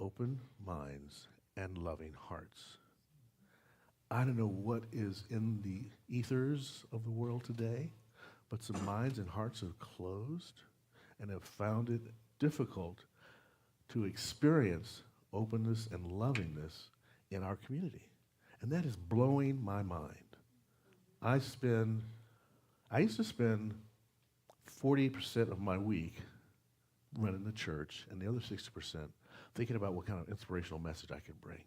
open minds and loving hearts. I don't know what is in the ethers of the world today, but some minds and hearts are closed and have found it difficult to experience openness and lovingness in our community. And that is blowing my mind. I used to spend 40% of my week running the church and the other 60% thinking about what kind of inspirational message I could bring.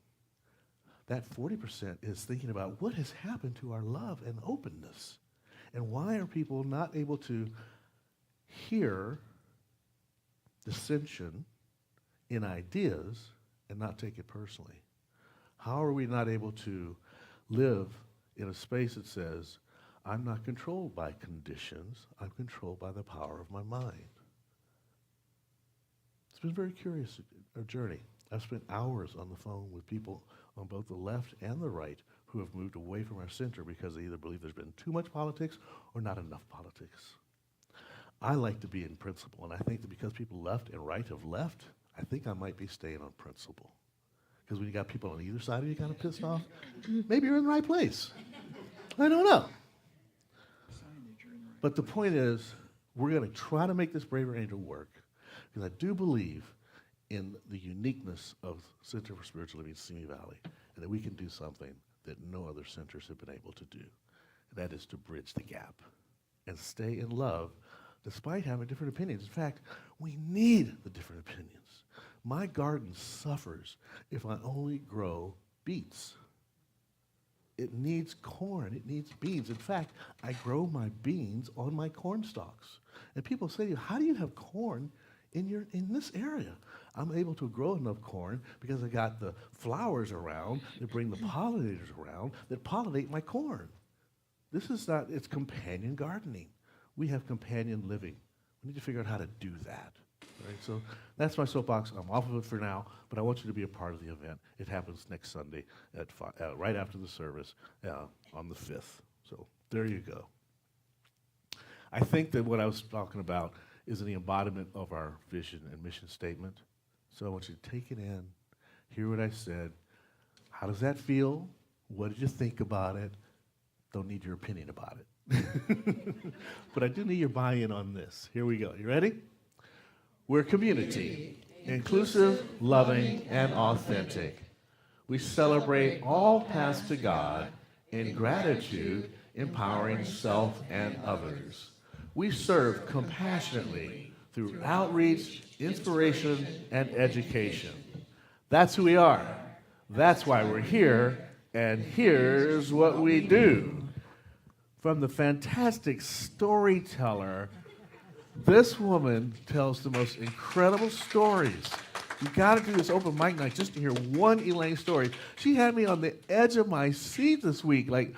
That 40% is thinking about what has happened to our love and openness. And why are people not able to hear dissension in ideas and not take it personally? How are we not able to live in a space that says, I'm not controlled by conditions, I'm controlled by the power of my mind? It's been a very curious journey. I've spent hours on the phone with people on both the left and the right who have moved away from our center because they either believe there's been too much politics or not enough politics. I like to be in principle, and I think that because people left and right have left, I think I might be staying on principle. Because when you got people on either side of you kind of pissed off, maybe you're in the right place. I don't know. But the point is, we're going to try to make this Braver Angel work, because I do believe in the uniqueness of Center for Spiritual Living Simi Valley, and that we can do something that no other centers have been able to do. And that is to bridge the gap and stay in love despite having different opinions. In fact, we need the different opinions. My garden suffers if I only grow beets. It needs corn, it needs beans. In fact, I grow my beans on my corn stalks. And people say to you, how do you have corn in this area? I'm able to grow enough corn because I got the flowers around that bring the pollinators around that pollinate my corn. This is not, it's companion gardening. We have companion living. We need to figure out how to do that. Right? So that's my soapbox. I'm off of it for now, but I want you to be a part of the event. It happens next Sunday at right after the service on the 5th. So there you go. I think that what I was talking about is the embodiment of our vision and mission statement. So I want you to take it in, hear what I said. How does that feel? What did you think about it? Don't need your opinion about it. But I do need your buy-in on this. Here we go. You ready? We're community, inclusive, loving, and authentic. We celebrate all paths to God in gratitude, empowering self and others. We serve compassionately through outreach, inspiration, and education. That's who we are. That's why we're here, and here's what we do. From the fantastic storyteller, this woman tells the most incredible stories. You got to do this open mic night just to hear one Elaine story. She had me on the edge of my seat this week, like,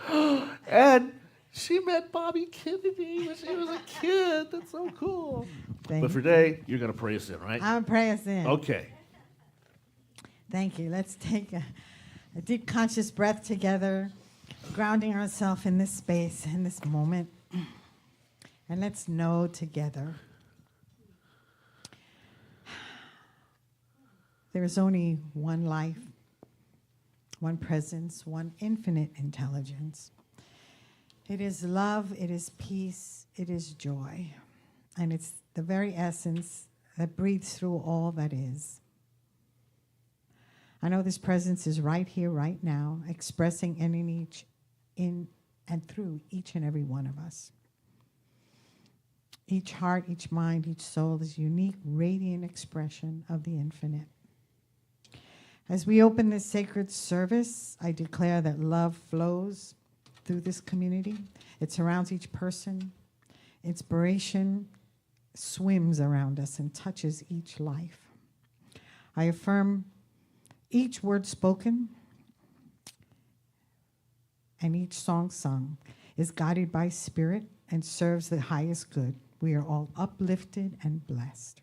and she met Bobby Kennedy when she was a kid. That's so cool. But for today, you're going to pray us in, right? I'm pray us in. Okay. Thank you. Let's take a deep conscious breath together, grounding ourselves in this space, in this moment. And let's know together there is only one life, one presence, one infinite intelligence. It is love, it is peace, it is joy. And it's the very essence that breathes through all that is. I know this presence is right here, right now, expressing in and through each and every one of us. Each heart, each mind, each soul is a unique, radiant expression of the infinite. As we open this sacred service, I declare that love flows through this community. It surrounds each person. Inspiration swims around us and touches each life. I affirm each word spoken and each song sung is guided by spirit and serves the highest good. We are all uplifted and blessed.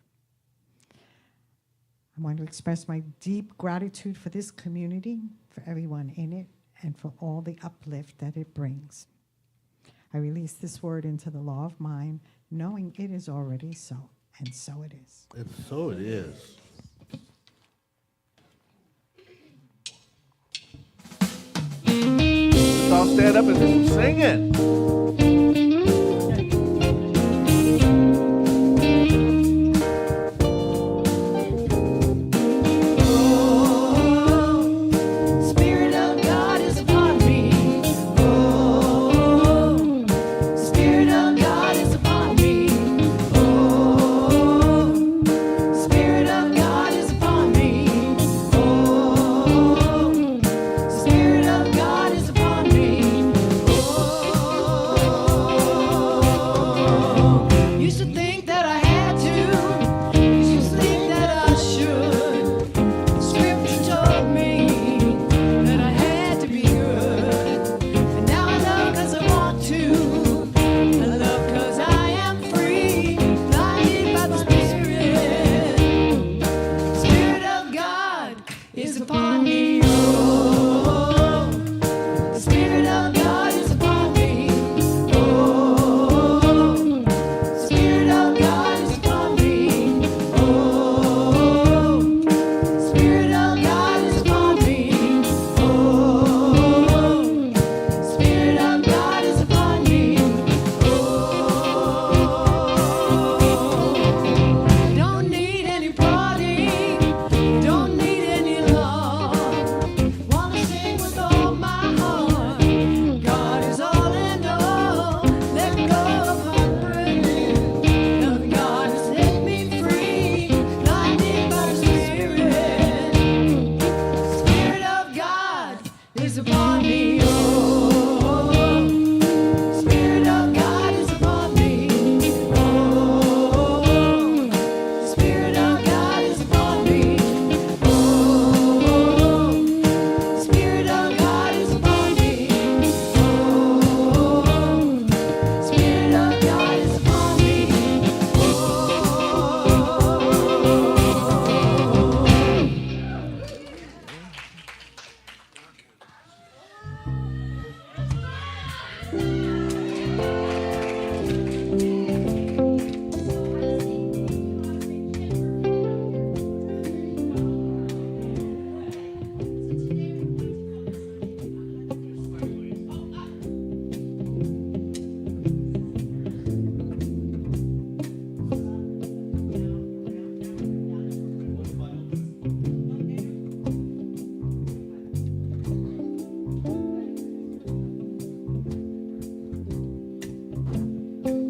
I want to express my deep gratitude for this community, for everyone in it, and for all the uplift that it brings. I release this word into the law of mind, knowing it is already so, and so it is. And so it is. stand up and do some singing.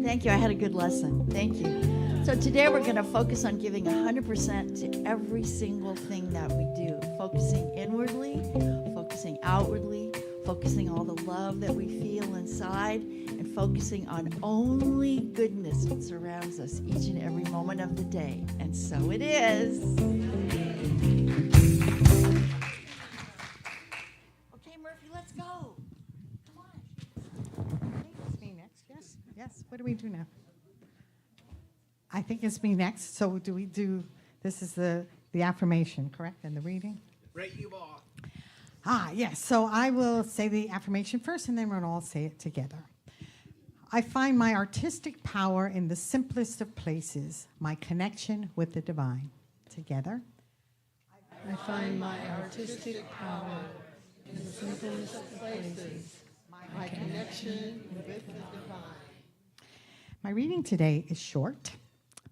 Thank you. I had a good lesson. Thank you. So today we're going to focus on giving 100% to every single thing that we do, focusing inwardly, focusing outwardly, focusing all the love that we feel inside, and focusing on only goodness that surrounds us each and every moment of the day. And so it is. Okay, Murphy, let's go. Come on. It's me next. Yes. Yes. What do we do now? I think it's me next. So do we do? This is the affirmation, correct, and the reading. Right, you are. Yes. So I will say the affirmation first, and then we'll all say it together. I find my artistic power in the simplest of places, my connection with the divine. Together. I find my artistic power in the simplest of places, my connection with the divine. My reading today is short,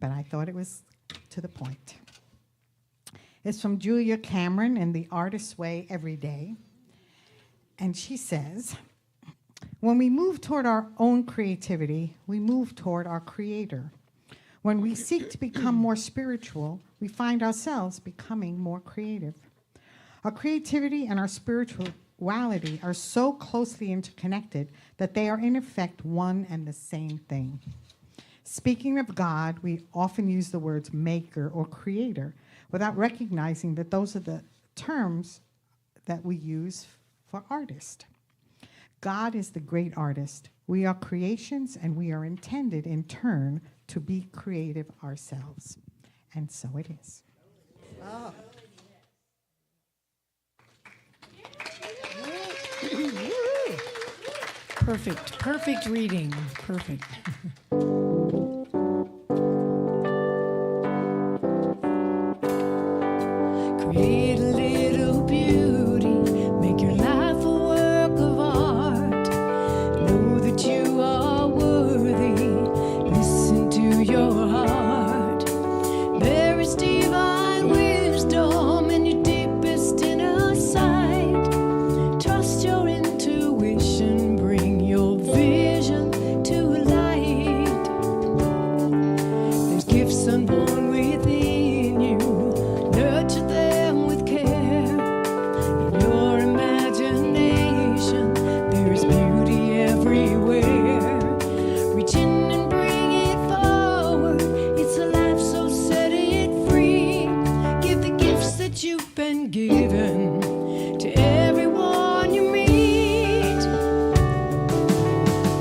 but I thought it was to the point. It's from Julia Cameron in The Artist's Way Every Day. And she says, when we move toward our own creativity, we move toward our creator. When we seek to become more spiritual, we find ourselves becoming more creative. Our creativity and our spirituality are so closely interconnected that they are in effect one and the same thing. Speaking of God, we often use the words maker or creator without recognizing that those are the terms that we use for artist. God is the great artist. We are creations, and we are intended in turn to be creative ourselves. And so it is. Oh. Perfect reading. Perfect. Create a little beauty, make your life a work of art. that you've been given to everyone you meet.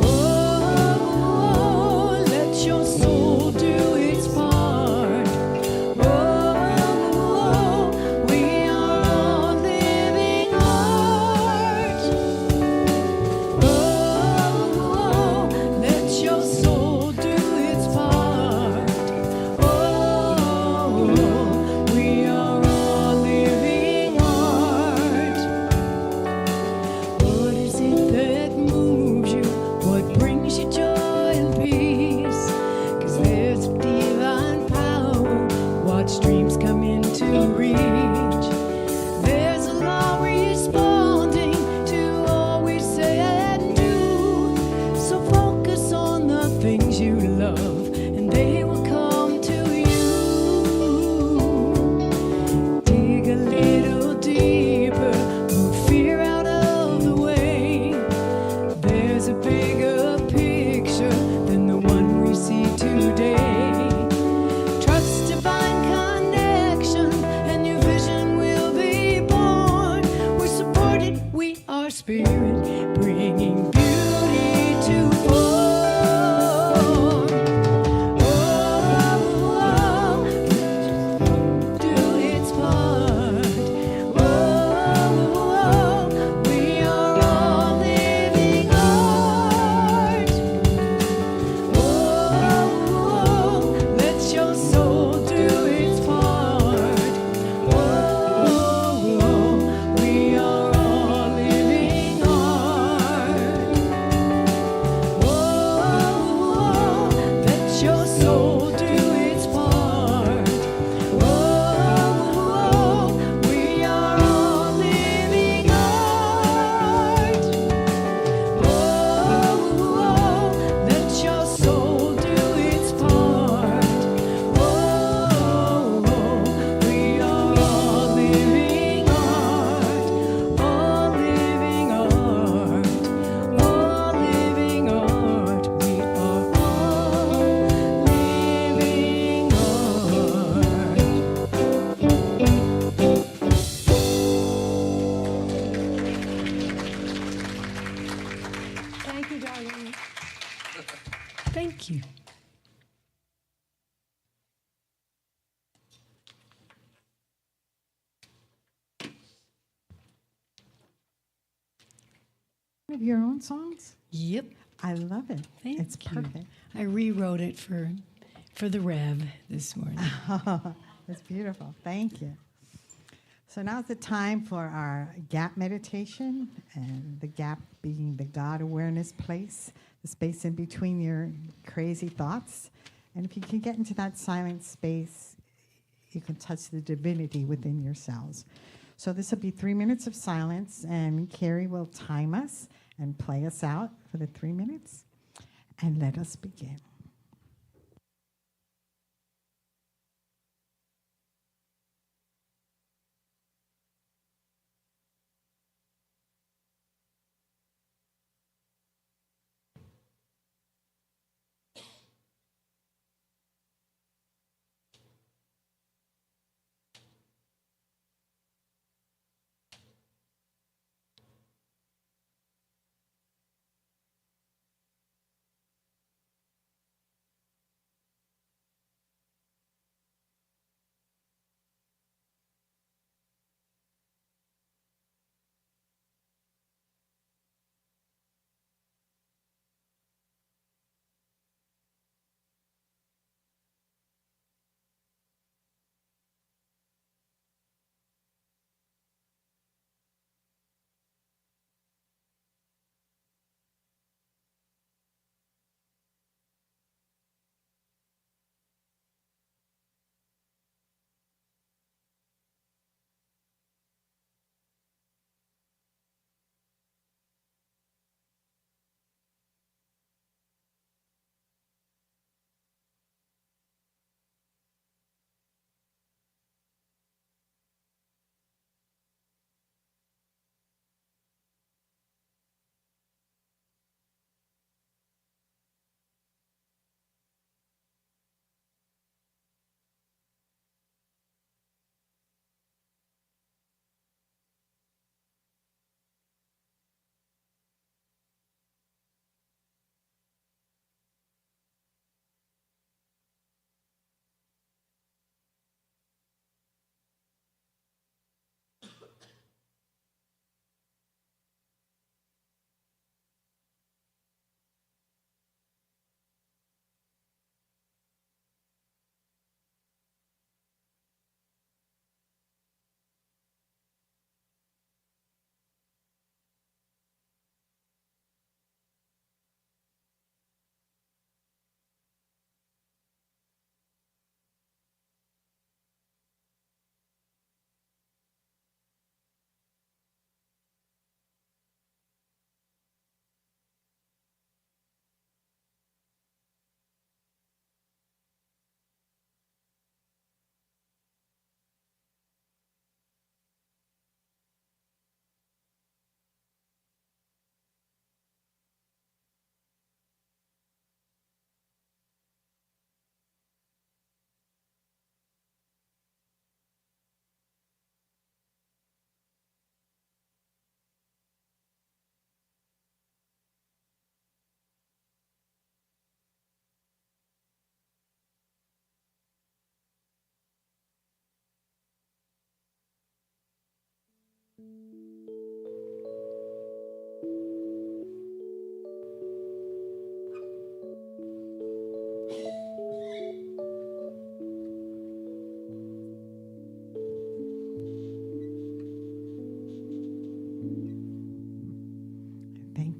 Oh, let your soul do its part. Oh, we are all living art. Oh, let your soul do its part. Oh, we are all living art. What is it that moves you? What brings you joy and peace? 'Cause there's a divine power. Watch dreams come into reach. There's a law responding to all we say and do. So focus on the things you love, and they will come to you. Dig a little deeper, move fear out of the way. There's a bigger picture than the one we see today. Trust divine connection, and your vision will be born. We're supported, we are spirit, bringing beauty to form. Oh, do its part. Oh, we are all living art. Oh, let your soul do its part. Oh, we are all living art. Oh, let your soul do its part. Oh, we are all living art. Oh, let your soul do its part. Oh, we are all living art. All living art. All living art. We are all living art. Thank you, darling. Thank you. One of your own songs? Yep. I love it. Thank It's you. perfect. I rewrote it for the Rev this morning. That's beautiful. Thank you. So now's the time for our gap meditation, and the gap being the God awareness place, the space in between your crazy thoughts. And if you can get into that silent space, you can touch the divinity within yourselves. So this will be 3 minutes of silence, and Karie will time us and play us out for the 3 minutes. And let us begin.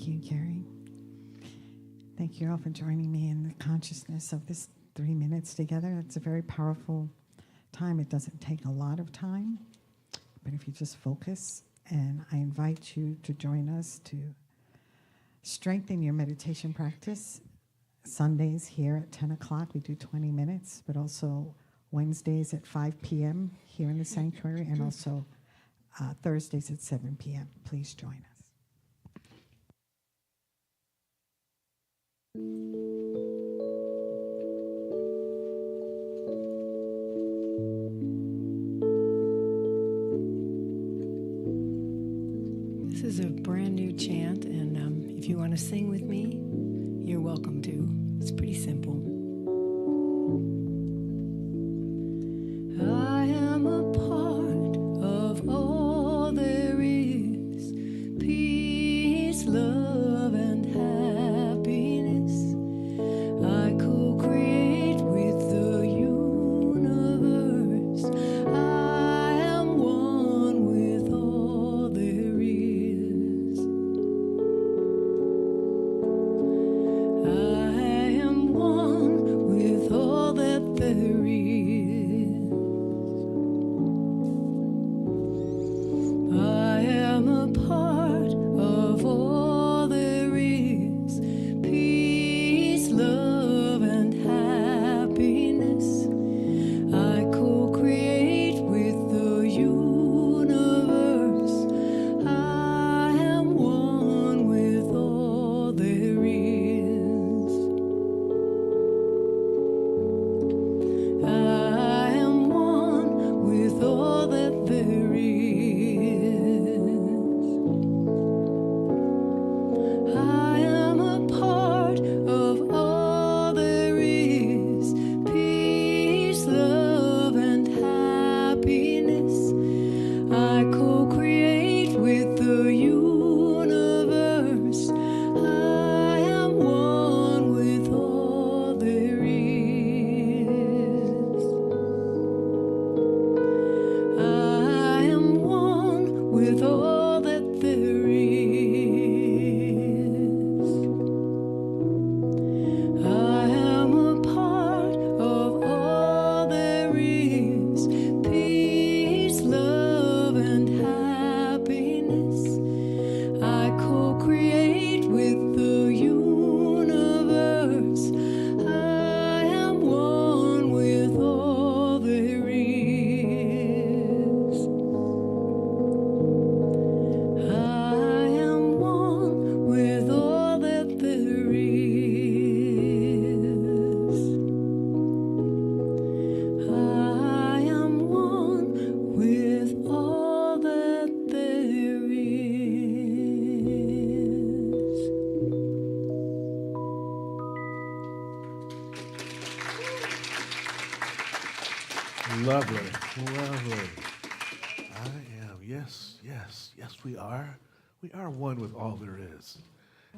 Thank you, Karie. Thank you all for joining me in the consciousness of this 3 minutes together. It's a very powerful time. It doesn't take a lot of time, but if you just focus, and I invite you to join us to strengthen your meditation practice. Sundays here at 10 o'clock, we do 20 minutes, but also Wednesdays at 5 p.m. here in the sanctuary, and also Thursdays at 7 p.m. Please join us. This is a brand new chant, and if you want to sing with me, you're welcome to. It's pretty simple. I am a part of all there is, peace, love, and happiness. I co-create with the universe. I am one with all there is. I am one with all that there is. I am a part of all there is, peace, love, and happiness. I co-create with the universe. I am one with all there is. I am one with all that there is. I am a part of all there is, peace, love, and happiness. I co-create with the universe. I am one with all there is. I am one with all that there is. I am a part of all there is, peace, love, and happiness. I co-create with the universe. I am one with all there is. I am one with all that there is. I am one with all that there is. Lovely, lovely. I am, yes, we are. We are one with all there is,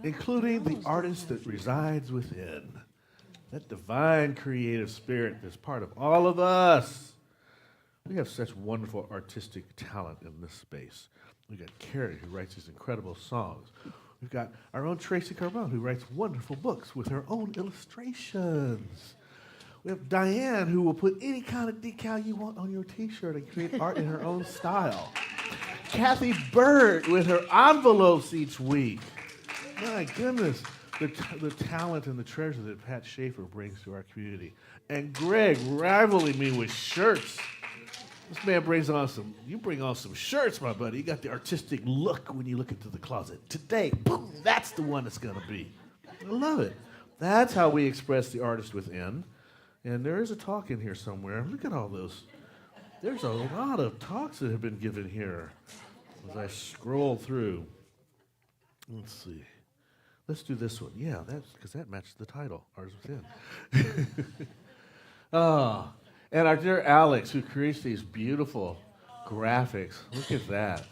including the artist that resides within. That divine creative spirit that's part of all of us. We have such wonderful artistic talent in this space. We've got Karie, who writes these incredible songs. We've got our own Tracy Carbone, who writes wonderful books with her own illustrations. We have Diane, who will put any kind of decal you want on your t-shirt and create art in her own style. Kathy Bird with her envelopes each week. My goodness, the talent and the treasure that Pat Schaefer brings to our community. And Greg rivaling me with shirts. This man you bring on some shirts, my buddy. You got the artistic look when you look into the closet. Today, boom, that's the one it's gonna be. I love it. That's how we express the artist within. And there is a talk in here somewhere. Look at all those. There's a lot of talks that have been given here as I scroll through. Let's see. Let's do this one. Yeah, that's because that matches the title, Artist Within. And our dear Alex, who creates these beautiful graphics. Look at that.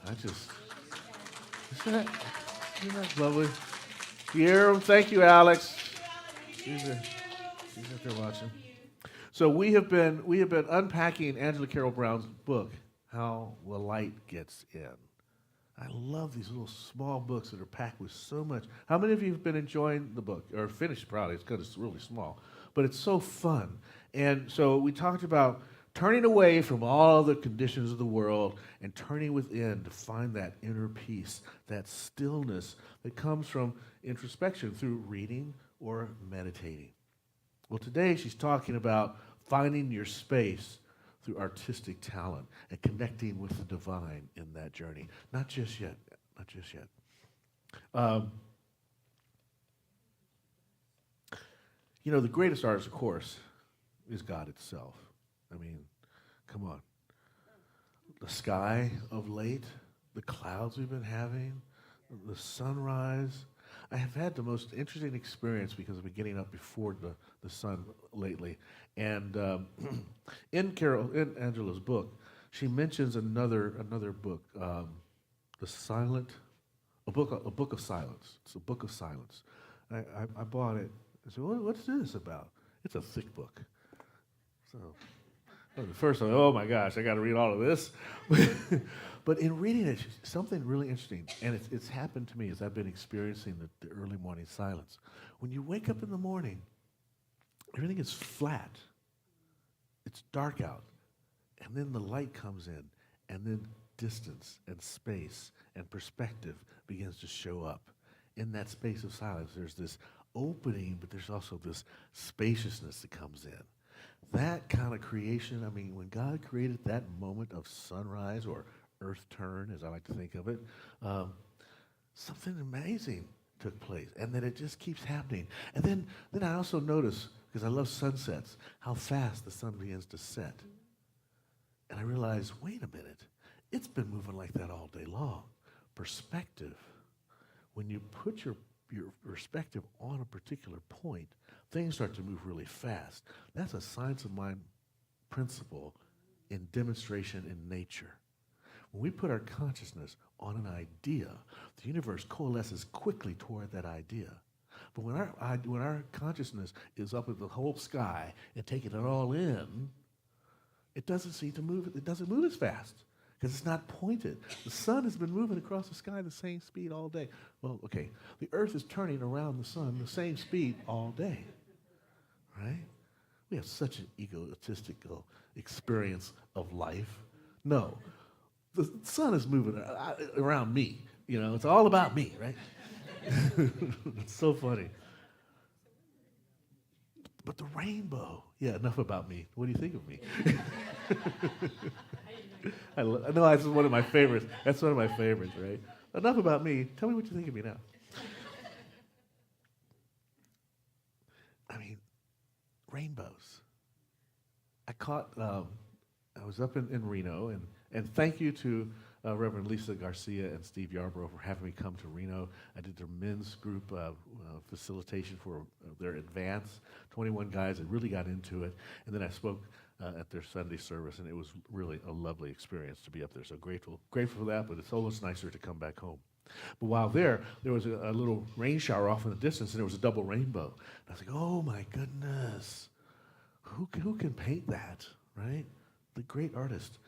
Isn't that lovely? You hear them? Thank you, Alex. She's out there watching. So we have been unpacking Angela Carole Brown's book, How the Light Gets In. I love these little small books that are packed with so much. How many of you have been enjoying the book, or finished probably? It's because it's really small, but it's so fun. And so we talked about turning away from all the conditions of the world and turning within to find that inner peace, that stillness that comes from introspection through reading or meditating. Well, today she's talking about finding your space through artistic talent and connecting with the divine in that journey. Not just yet, not just yet. You know, the greatest artist, of course, is God itself. I mean, come on. The sky of late, the clouds we've been having, the sunrise. I have had the most interesting experience because I've been getting up before the sun lately. And in Angela's book, she mentions another book, a book of silence. It's a book of silence. I bought it. I said, what's this about? It's a thick book. So at first I'm like, oh my gosh, I got to read all of this. But in reading it, something really interesting, and it's happened to me as I've been experiencing the early morning silence. When you wake up in the morning, everything is flat. It's dark out. And then the light comes in, and then distance and space and perspective begins to show up. In that space of silence, there's this opening, but there's also this spaciousness that comes in. That kind of creation, I mean, when God created that moment of sunrise or earth turn, as I like to think of it, something amazing took place, and then it just keeps happening. And then I also notice, because I love sunsets, how fast the sun begins to set. And I realize, wait a minute, it's been moving like that all day long. Perspective. When you put your perspective on a particular point, things start to move really fast. That's a science of mind principle in demonstration in nature. When we put our consciousness on an idea, the universe coalesces quickly toward that idea. But when our consciousness is up at the whole sky and taking it all in, it doesn't seem to move. It doesn't move as fast because it's not pointed. The sun has been moving across the sky the same speed all day. Well, okay, the Earth is turning around the sun the same speed all day, right? We have such an egotistical experience of life. No, the sun is moving around me. You know, it's all about me, right? It's so funny. But the rainbow, yeah, enough about me. What do you think of me? I know that's one of my favorites. That's one of my favorites, right? Enough about me. Tell me what you think of me now. I mean, rainbows. I was up in Reno, and thank you to Reverend Lisa Garcia and Steve Yarbrough for having me come to Reno. I did their men's group facilitation for their advance, 21 guys that really got into it. And then I spoke at their Sunday service, and it was really a lovely experience to be up there. So grateful for that, but it's almost nicer to come back home. But while there was a little rain shower off in the distance, and there was a double rainbow. And I was like, oh my goodness, who can paint that, right? The great artist.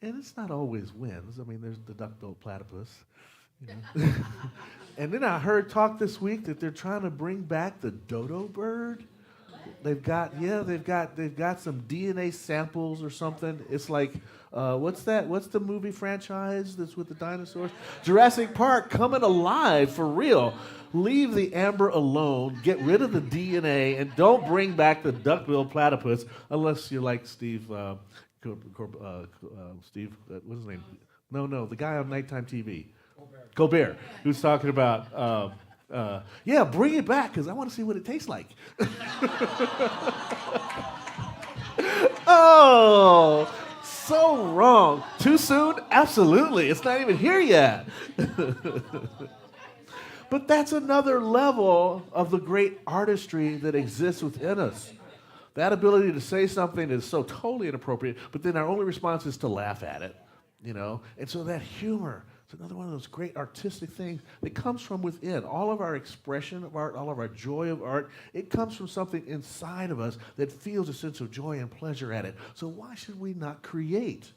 And it's not always winds. I mean, there's the duck-billed platypus. You know? And then I heard talk this week that they're trying to bring back the dodo bird. They've got some DNA samples or something. It's like, what's that? What's the movie franchise that's with the dinosaurs? Jurassic Park coming alive for real. Leave the amber alone. Get rid of the DNA and don't bring back the duck-billed platypus unless you're like Steve. Steve, what's his name? No, the guy on nighttime TV. Colbert, who's talking about, yeah, bring it back, because I want to see what it tastes like. Oh, so wrong. Too soon? Absolutely. It's not even here yet. But that's another level of the great artistry that exists within us. That ability to say something is so totally inappropriate, but then our only response is to laugh at it, you know? And so that humor is another one of those great artistic things that comes from within. All of our expression of art, all of our joy of art, it comes from something inside of us that feels a sense of joy and pleasure at it. So why should we not create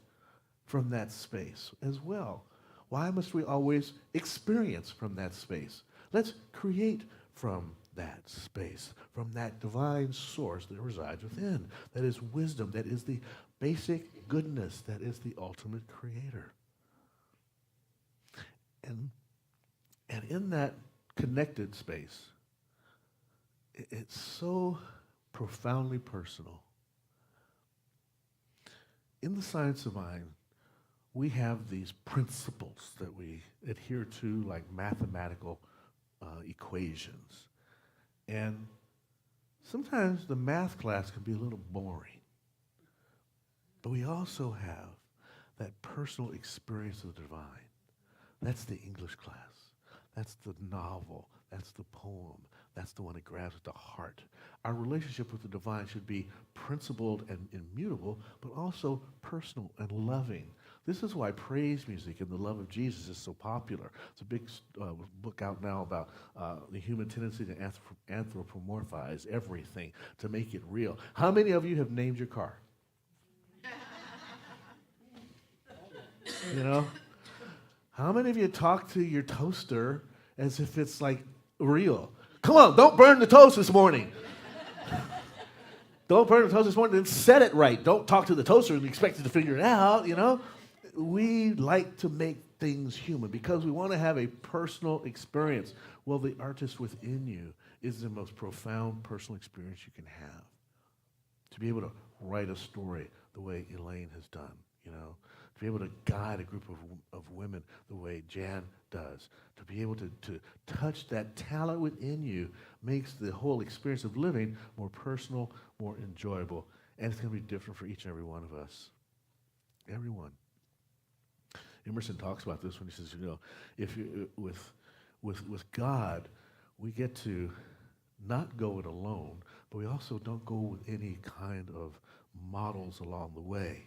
from that space as well? Why must we always experience from that space? Let's create from that space, from that divine source that resides within, that is wisdom, that is the basic goodness, that is the ultimate creator. And in that connected space, it's so profoundly personal. In the science of mind, we have these principles that we adhere to, like mathematical equations. And sometimes the math class can be a little boring. But we also have that personal experience of the divine. That's the English class. That's the novel. That's the poem. That's the one that grabs at the heart. Our relationship with the divine should be principled and immutable, but also personal and loving. This is why praise music and the love of Jesus is so popular. It's a big book out now about the human tendency to anthropomorphize everything, to make it real. How many of you have named your car? You know? How many of you talk to your toaster as if it's like real? Come on, don't burn the toast this morning. Don't burn the toast this morning, then set it right. Don't talk to the toaster and expect it to figure it out, you know? We like to make things human because we want to have a personal experience. Well, the artist within you is the most profound personal experience you can have. To be able to write a story the way Elaine has done, you know? To be able to guide a group of women the way Jan does. To be able to touch that talent within you makes the whole experience of living more personal, more enjoyable. And it's going to be different for each and every one of us. Everyone. Emerson talks about this when he says, you know, if you with God, we get to not go it alone, but we also don't go with any kind of models along the way.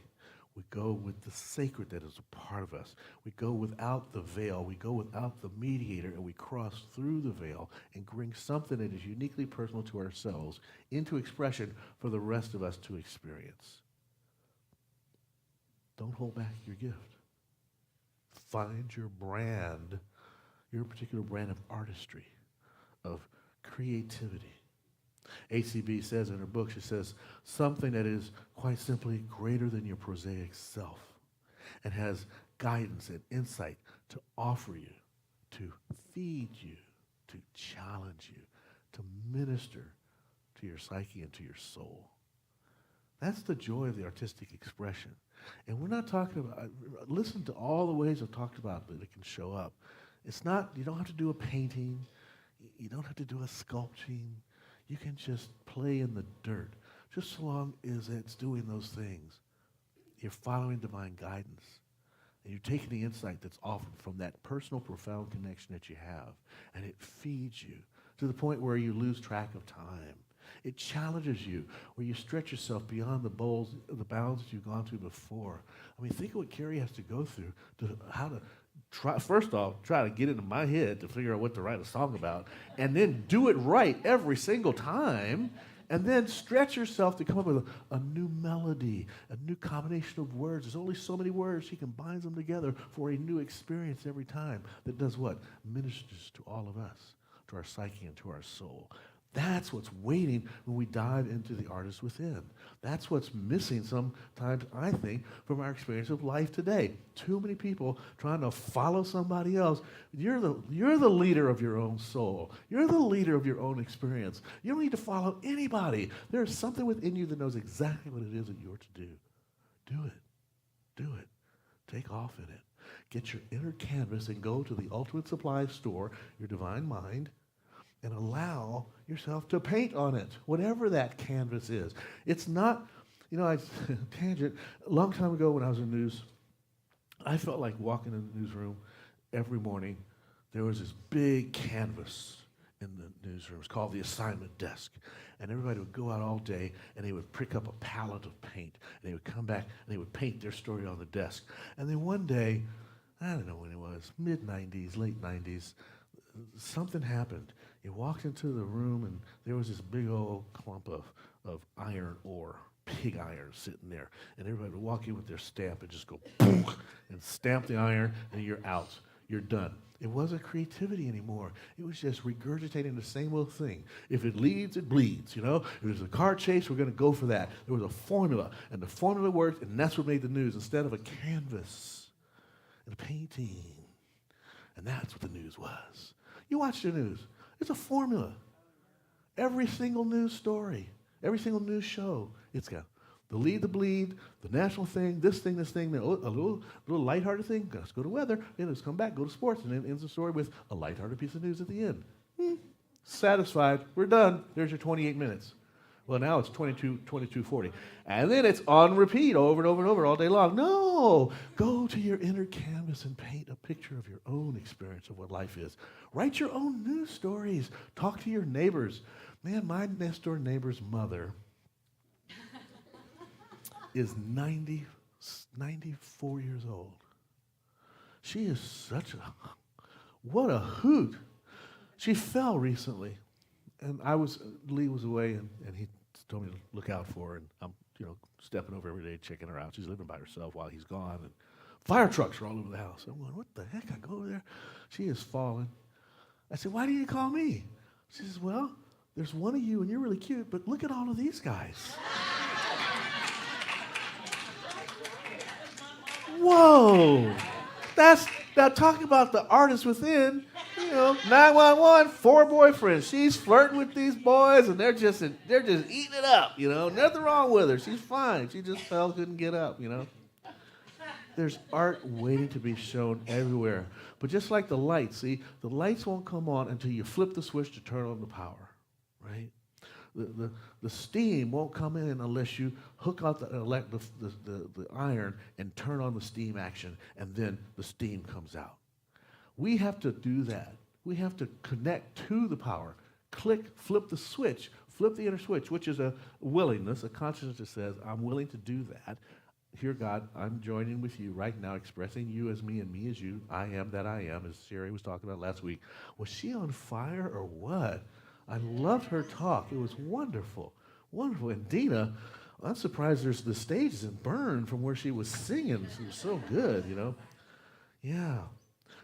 We go with the sacred that is a part of us. We go without the veil. We go without the mediator, and we cross through the veil and bring something that is uniquely personal to ourselves into expression for the rest of us to experience. Don't hold back your gift. Find your brand, your particular brand of artistry, of creativity. ACB says in her book, she says, something that is quite simply greater than your prosaic self and has guidance and insight to offer you, to feed you, to challenge you, to minister to your psyche and to your soul. That's the joy of the artistic expression. And we're not talking about, listen to all the ways I've talked about that it can show up. It's not, you don't have to do a painting. You don't have to do a sculpting. You can just play in the dirt, just so long as it's doing those things. You're following divine guidance. And you're taking the insight that's offered from that personal, profound connection that you have. And it feeds you to the point where you lose track of time. It challenges you, where you stretch yourself beyond the bounds that you've gone through before. I mean, think of what Karie has to go through to how to try to get into my head to figure out what to write a song about, and then do it right every single time, and then stretch yourself to come up with a new melody, a new combination of words. There's only so many words. She combines them together for a new experience every time that does what? Ministers to all of us, to our psyche and to our soul. That's what's waiting when we dive into the artist within. That's what's missing sometimes, I think, from our experience of life today. Too many people trying to follow somebody else. You're the leader of your own soul. You're the leader of your own experience. You don't need to follow anybody. There's something within you that knows exactly what it is that you're to do. Do it. Do it. Take off in it. Get your inner canvas and go to the ultimate supply store, your divine mind, and allow yourself to paint on it, whatever that canvas is. It's not, tangent, a long time ago when I was in news, I felt like walking in the newsroom every morning. There was this big canvas in the newsroom. It's called the assignment desk. And everybody would go out all day, and they would pick up a palette of paint, and they would come back, and they would paint their story on the desk. And then one day, I don't know when it was, mid-90s, late 90s, something happened. You walked into the room, and there was this big old clump of iron ore, pig iron sitting there, and everybody would walk in with their stamp and just go boom, and stamp the iron, and you're out. You're done. It wasn't creativity anymore. It was just regurgitating the same old thing. If it leads, it bleeds, you know? If there's a car chase, we're going to go for that. There was a formula, and the formula worked, and that's what made the news instead of a canvas and a painting. And that's what the news was. You watch the news. It's a formula. Every single news story, every single news show, it's got the lead, the bleed, the national thing, this thing, a little lighthearted thing. Let's go to weather, and let's come back, go to sports, and then ends the story with a lighthearted piece of news at the end. Satisfied. We're done. There's your 28 minutes. Well, now it's 22:40. And then it's on repeat over and over and over all day long. No! Go to your inner canvas and paint a picture of your own experience of what life is. Write your own news stories. Talk to your neighbors. Man, my next door neighbor's mother is 94 years old. She is what a hoot. She fell recently, and Lee was away, and he told me to look out for her, and I'm, stepping over every day, checking her out. She's living by herself while he's gone, and fire trucks are all over the house. I'm going, what the heck? I go over there. She is falling. I said, why didn't you call me? She says, well, there's one of you, and you're really cute, but look at all of these guys. Whoa! Now talking about the artist within, 911, 4 boyfriends. She's flirting with these boys, and they're just eating it up, Nothing wrong with her. She's fine. She just fell, couldn't get up, There's art waiting to be shown everywhere. But just like the lights, see, the lights won't come on until you flip the switch to turn on the power, right? The steam won't come in unless you hook out the iron and turn on the steam action, and then the steam comes out. We have to do that. We have to connect to the power. Flip the switch, flip the inner switch, which is a willingness, a consciousness that says, I'm willing to do that. Here, God, I'm joining with you right now, expressing you as me and me as you. I am that I am, as Sherry was talking about last week. Was she on fire or what? I loved her talk. It was wonderful, wonderful. And Dina, I'm surprised the stage isn't burned from where she was singing. She was so good, Yeah.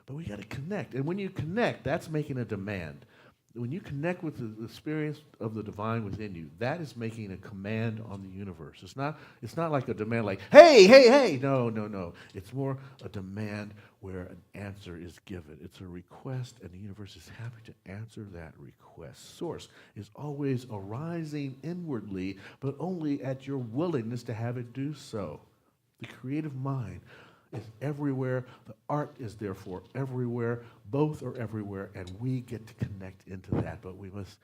But we got to connect. And when you connect, that's making a demand. When you connect with the experience of the divine within you, that is making a command on the universe. It's not like a demand like, hey, hey, hey. No. It's more a demand where an answer is given. It's a request, and the universe is happy to answer that request. Source is always arising inwardly, but only at your willingness to have it do so. The creative mind is everywhere. The art is therefore everywhere. Both are everywhere, and we get to connect into that. But we must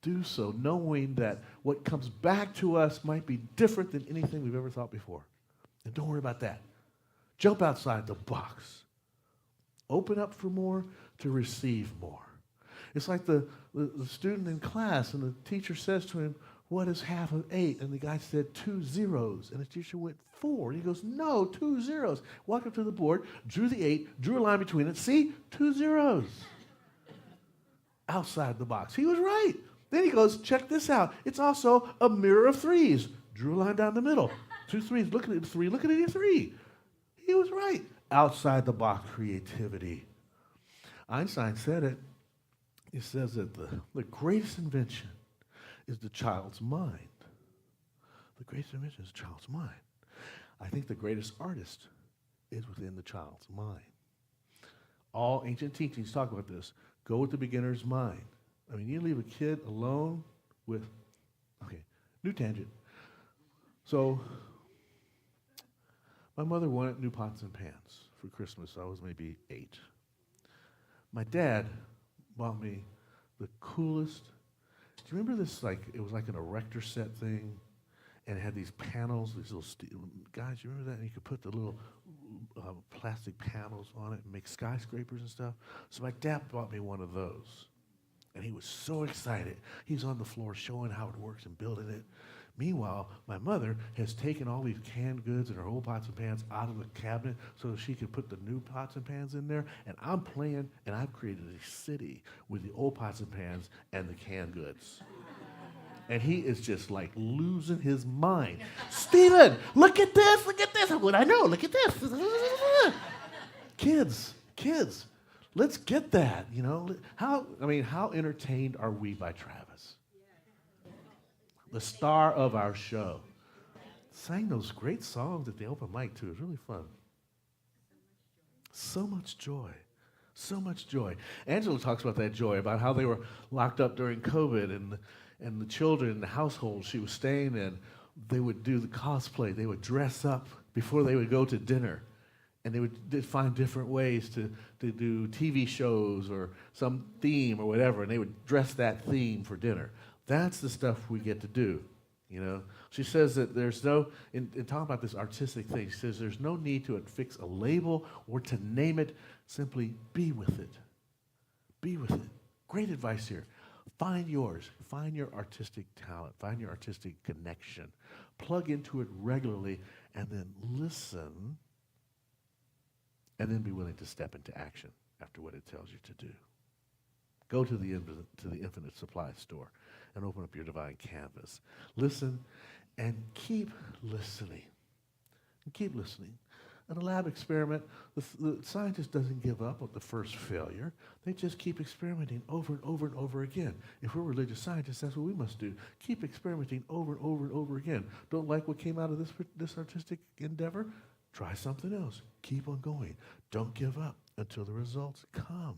do so knowing that what comes back to us might be different than anything we've ever thought before. And don't worry about that. Jump outside the box. Open up for more to receive more. It's like the student in class, and the teacher says to him, what is half of 8? And the guy said 2 zeros. And the teacher went 4. And he goes, no, 2 zeros. Walked up to the board, drew the 8, drew a line between it. See? 2 zeros. Outside the box. He was right. Then he goes, check this out. It's also a mirror of 3s. Drew a line down the middle. 2 3s. Look at it, 3. Look at it, 3. He was right. Outside the box creativity. Einstein said it. He says that the greatest invention is the child's mind. The greatest invention is the child's mind. I think the greatest artist is within the child's mind. All ancient teachings talk about this. Go with the beginner's mind. I mean, you leave a kid alone with, new tangent. So, my mother wanted new pots and pans for Christmas. I was maybe 8. My dad bought me the coolest. Do you remember this? It was like an erector set thing, and it had these panels, these little guys. You remember that? And you could put the little plastic panels on it and make skyscrapers and stuff. So my dad bought me one of those, and he was so excited. He was on the floor showing how it works and building it. Meanwhile, my mother has taken all these canned goods and her old pots and pans out of the cabinet so that she could put the new pots and pans in there. And I'm playing, and I've created a city with the old pots and pans and the canned goods. And he is just like losing his mind. Stephen, look at this, look at this. What I know, look at this. Kids, let's get that, you know. How entertained are we by Travis? The star of our show. Sang those great songs at the open mic too. It was really fun. So much joy. So much joy. Angela talks about that joy, about how they were locked up during COVID, and the children in the household she was staying in, they would do the cosplay. They would dress up before they would go to dinner. And they'd find different ways to do TV shows or some theme or whatever, and they would dress that theme for dinner. That's the stuff we get to do, you know. She says that there's no, in talking about this artistic thing, she says there's no need to affix a label or to name it. Simply be with it. Be with it. Great advice here. Find yours. Find your artistic talent. Find your artistic connection. Plug into it regularly, and then listen, and then be willing to step into action after what it tells you to do. Go to the Infinite Supply store and open up your divine canvas. Listen and keep listening. And keep listening. In a lab experiment, the scientist doesn't give up at the first failure. They just keep experimenting over and over and over again. If we're religious scientists, that's what we must do. Keep experimenting over and over and over again. Don't like what came out of this artistic endeavor? Try something else. Keep on going. Don't give up until the results come.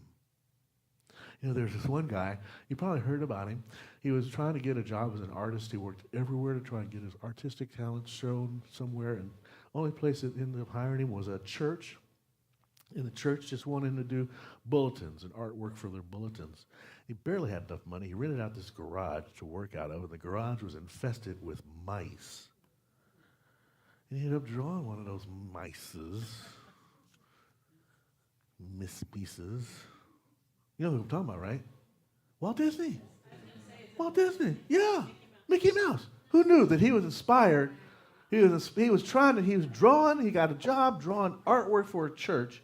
You know, there's this one guy, you probably heard about him. He was trying to get a job as an artist. He worked everywhere to try and get his artistic talent shown somewhere, and only place that ended up hiring him was a church. And the church just wanted him to do bulletins and artwork for their bulletins. He barely had enough money. He rented out this garage to work out of, and the garage was infested with mice. And he ended up drawing one of those mice-pieces. You know who I'm talking about, right? Walt Disney. Walt Disney, yeah. Mickey Mouse. Who knew that he was inspired? He was drawing, he got a job drawing artwork for a church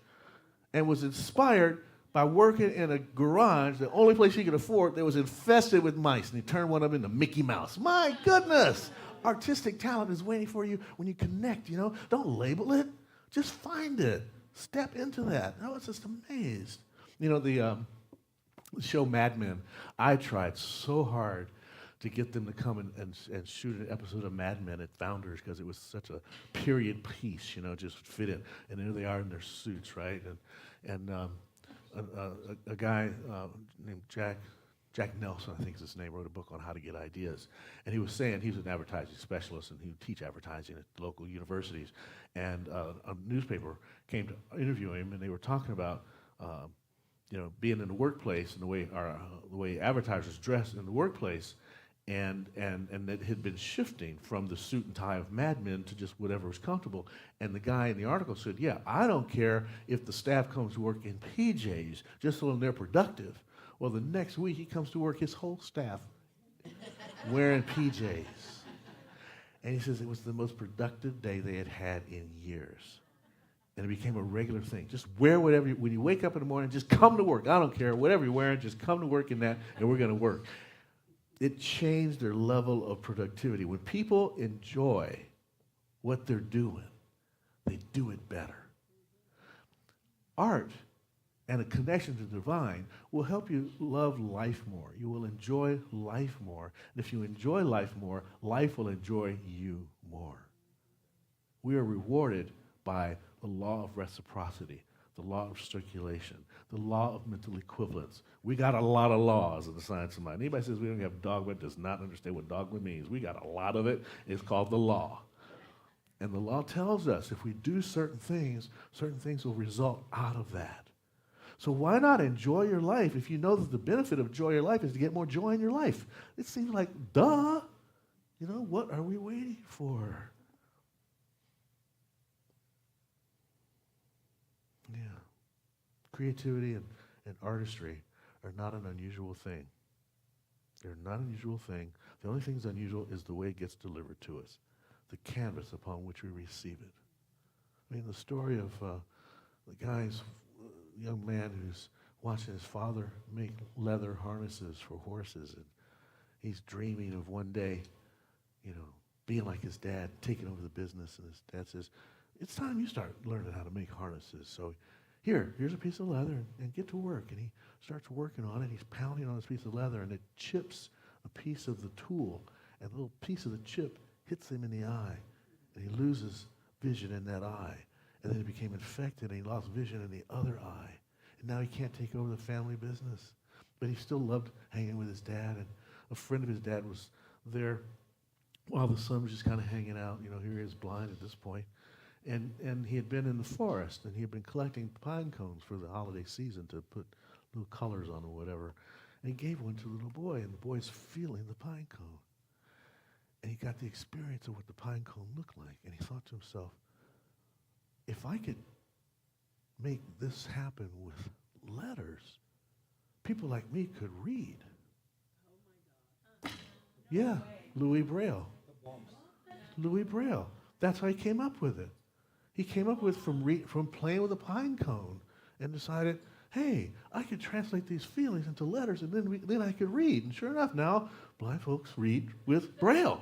and was inspired by working in a garage, the only place he could afford, that was infested with mice, and he turned one of them into Mickey Mouse. My goodness! Artistic talent is waiting for you when you connect, you know? Don't label it. Just find it. Step into that. I was just amazed. You know, the show Mad Men, I tried so hard to get them to come and shoot an episode of Mad Men at Founders because it was such a period piece, you know, just fit in. And there they are in their suits, right? And a guy named Jack Nelson, I think is his name, wrote a book on how to get ideas. And he was saying, he was an advertising specialist, and he would teach advertising at local universities. And a newspaper came to interview him, and they were talking about you know, being in the workplace and the way advertisers dress in the workplace, and that had been shifting from the suit and tie of Mad Men to just whatever was comfortable. And the guy in the article said, yeah, I don't care if the staff comes to work in PJs, just so they're productive. Well, the next week he comes to work, his whole staff wearing PJs. And he says it was the most productive day they had had in years. And it became a regular thing. Just wear whatever, when you wake up in the morning, just come to work. I don't care, whatever you're wearing, just come to work in that, and we're going to work. It changed their level of productivity. When people enjoy what they're doing, they do it better. Art and a connection to the divine will help you love life more. You will enjoy life more. And if you enjoy life more, life will enjoy you more. We are rewarded by the law of reciprocity, the law of circulation, the law of mental equivalence. We got a lot of laws in the science of mind. Anybody says we don't have dogma does not understand what dogma means. We got a lot of it. It's called the law. And the law tells us if we do certain things will result out of that. So why not enjoy your life if you know that the benefit of enjoy your life is to get more joy in your life? It seems like, duh. You know, what are we waiting for? Yeah. Creativity and artistry are not an unusual thing. They're not an unusual thing. The only thing that's unusual is the way it gets delivered to us, the canvas upon which we receive it. I mean, the story of the guy's young man who's watching his father make leather harnesses for horses, and he's dreaming of one day, being like his dad, taking over the business. And his dad says, it's time you start learning how to make harnesses. So here's a piece of leather and get to work. And he starts working on it. He's pounding on this piece of leather, and it chips a piece of the tool. And a little piece of the chip hits him in the eye. And he loses vision in that eye. And then he became infected, and he lost vision in the other eye. And now he can't take over the family business. But he still loved hanging with his dad. And a friend of his dad was there while the son was just kind of hanging out. Here he is blind at this point. And he had been in the forest, and he had been collecting pine cones for the holiday season to put little colors on or whatever. And he gave one to the little boy, and the boy's feeling the pine cone. And he got the experience of what the pine cone looked like. And he thought to himself, if I could make this happen with letters, people like me could read. Yeah, Louis Braille. Louis Braille. That's how he came up with it. He came up with from playing with a pine cone and decided, hey, I could translate these feelings into letters, and then I could read. And sure enough, now blind folks read with Braille.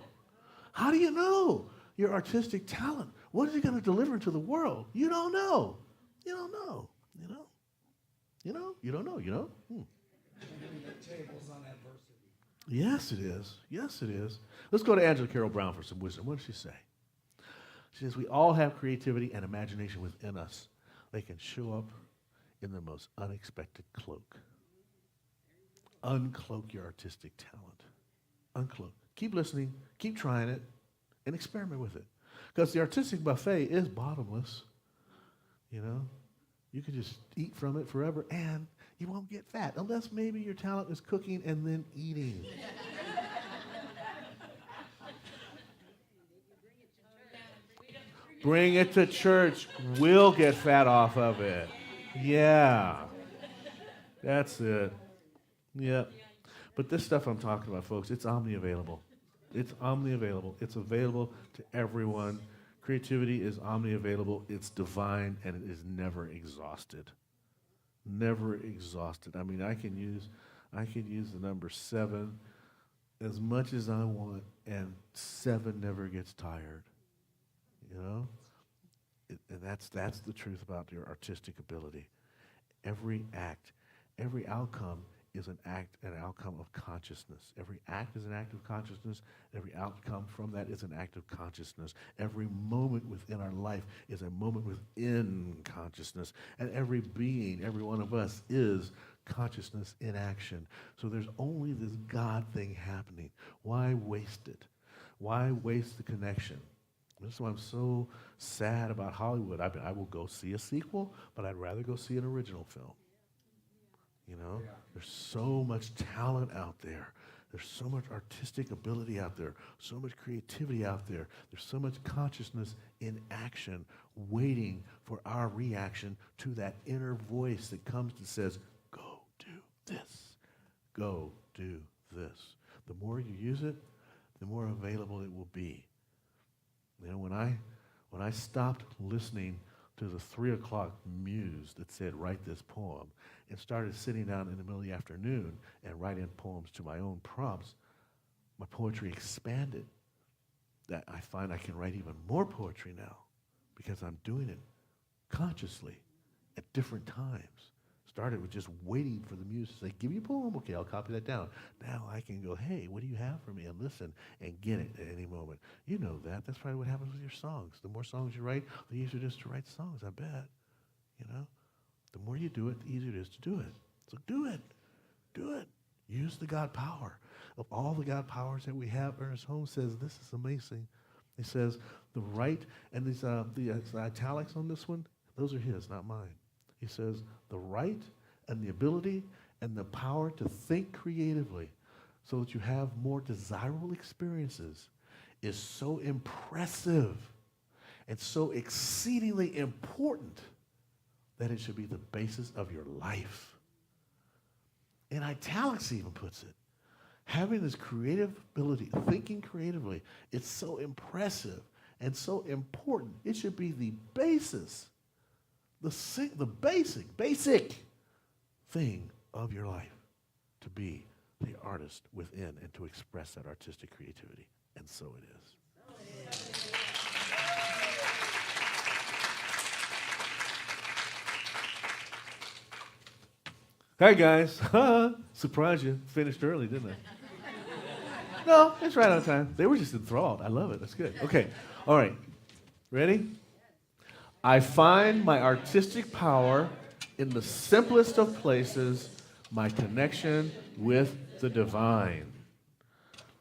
How do you know your artistic talent? What is it going to deliver to the world? You don't know. You don't know. You don't know. Tables on adversity. Yes, it is. Yes, it is. Let's go to Angela Carole Brown for some wisdom. What does she say? She says, we all have creativity and imagination within us. They can show up in the most unexpected cloak. Uncloak your artistic talent. Uncloak. Keep listening, keep trying it, and experiment with it. Because the artistic buffet is bottomless. You can just eat from it forever, and you won't get fat, unless maybe your talent is cooking and then eating. Bring it to church. We'll get fat off of it. Yeah. That's it. Yeah. But this stuff I'm talking about, folks, it's omni-available. It's omni-available. It's available to everyone. Creativity is omni-available. It's divine, and it is never exhausted. Never exhausted. I mean, I can use the number 7 as much as I want, and 7 never gets tired. And that's the truth about your artistic ability. Every act, every outcome is an outcome of consciousness. Every act is an act of consciousness. Every outcome from that is an act of consciousness. Every moment within our life is a moment within consciousness. And every being, every one of us, is consciousness in action. So there's only this God thing happening. Why waste it? Why waste the connection? This is why I'm so sad about Hollywood. I will go see a sequel, but I'd rather go see an original film. There's so much talent out there. There's so much artistic ability out there, so much creativity out there. There's so much consciousness in action, waiting for our reaction to that inner voice that comes and says, go do this. Go do this. The more you use it, the more available it will be. When I stopped listening to the 3 o'clock muse that said, write this poem, and started sitting down in the middle of the afternoon and writing poems to my own prompts, my poetry expanded. That I find I can write even more poetry now because I'm doing it consciously at different times. Started with just waiting for the muse to say, give me a poem. Okay, I'll copy that down. Now I can go, hey, what do you have for me? And listen and get it at any moment. You know that. That's probably what happens with your songs. The more songs you write, the easier it is to write songs, I bet. The more you do it, the easier it is to do it. So do it. Do it. Use the God power. Of all the God powers that we have, Ernest Holmes says, this is amazing. He says, the right, and these the italics on this one, those are his, not mine. He says, the right and the ability and the power to think creatively so that you have more desirable experiences is so impressive and so exceedingly important that it should be the basis of your life. In italics even puts it. Having this creative ability, thinking creatively, it's so impressive and so important. It should be the basis, the basic thing of your life, to be the artist within and to express that artistic creativity. And so it is. Hi, guys. Surprised you. Finished early, didn't I? No, it's right on time. They were just enthralled. I love it. That's good. Okay. All right. Ready? I find my artistic power in the simplest of places, my connection with the divine.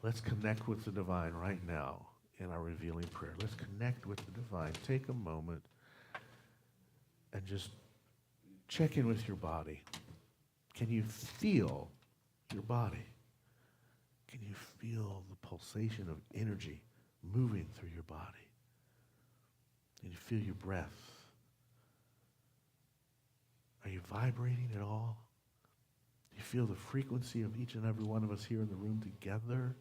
Let's connect with the divine right now in our revealing prayer. Let's connect with the divine. Take a moment and just check in with your body. Can you feel your body? Can you feel the pulsation of energy moving through your body? Can you feel your breath? Are you vibrating at all? Do you feel the frequency of each and every one of us here in the room together?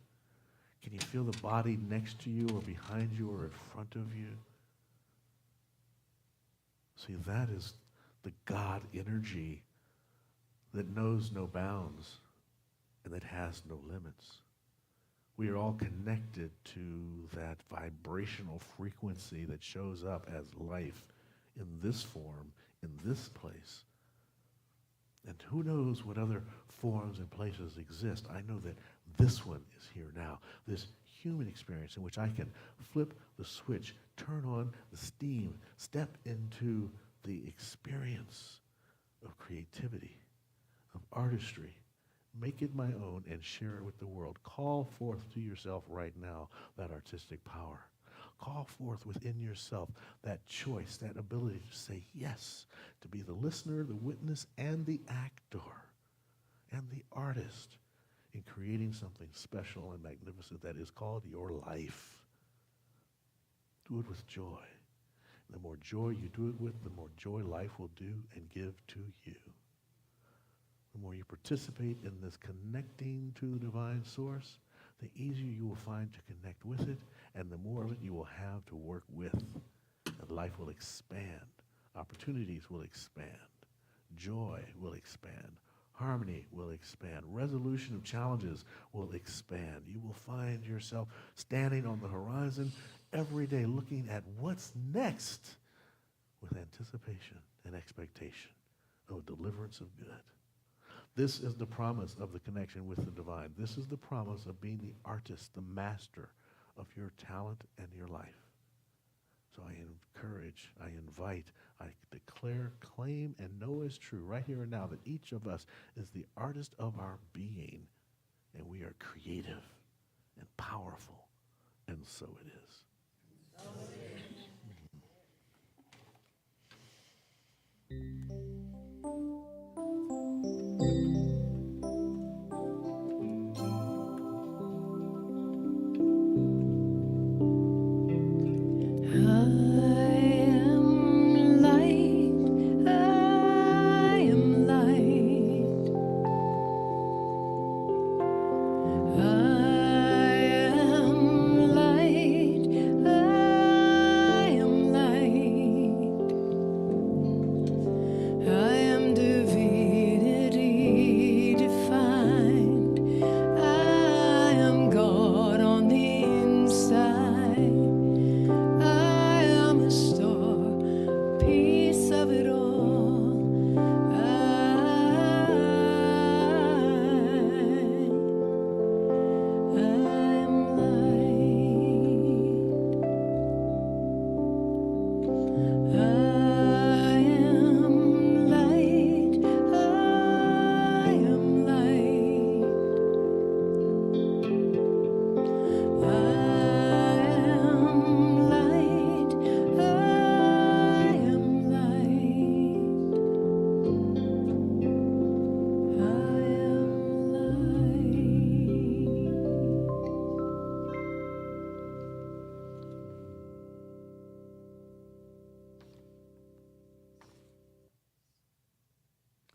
Can you feel the body next to you or behind you or in front of you? See, that is the God energy that knows no bounds and that has no limits. We are all connected to that vibrational frequency that shows up as life in this form, in this place. And who knows what other forms and places exist. I know that this one is here now, this human experience in which I can flip the switch, turn on the steam, step into the experience of creativity, of artistry, make it my own and share it with the world. Call forth to yourself right now that artistic power. Call forth within yourself that choice, that ability to say yes, to be the listener, the witness, and the actor, and the artist in creating something special and magnificent that is called your life. Do it with joy. The more joy you do it with, the more joy life will do and give to you. The more you participate in this connecting to the divine source, the easier you will find to connect with it, and the more of it you will have to work with. And life will expand. Opportunities will expand. Joy will expand. Harmony will expand. Resolution of challenges will expand. You will find yourself standing on the horizon every day looking at what's next with anticipation and expectation of deliverance of good. This is the promise of the connection with the divine. This is the promise of being the artist, the master of your talent and your life. So I encourage, I invite, I declare, claim, and know as true right here and now that each of us is the artist of our being, and we are creative and powerful, and so it is.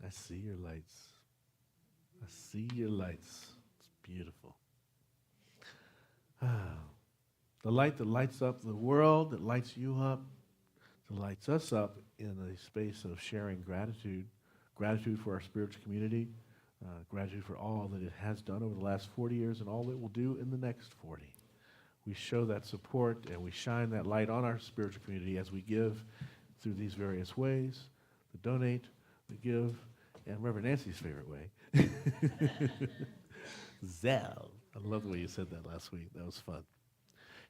I see your lights. I see your lights. It's beautiful. The light that lights up the world, that lights you up, that lights us up in a space of sharing gratitude, gratitude for our spiritual community, Gratitude for all that it has done over the last 40 years and all it will do in the next 40. We show that support and we shine that light on our spiritual community as we give through these various ways, the donate, the give, and Reverend Nancy's favorite way, Zell. I love the way you said that last week. That was fun.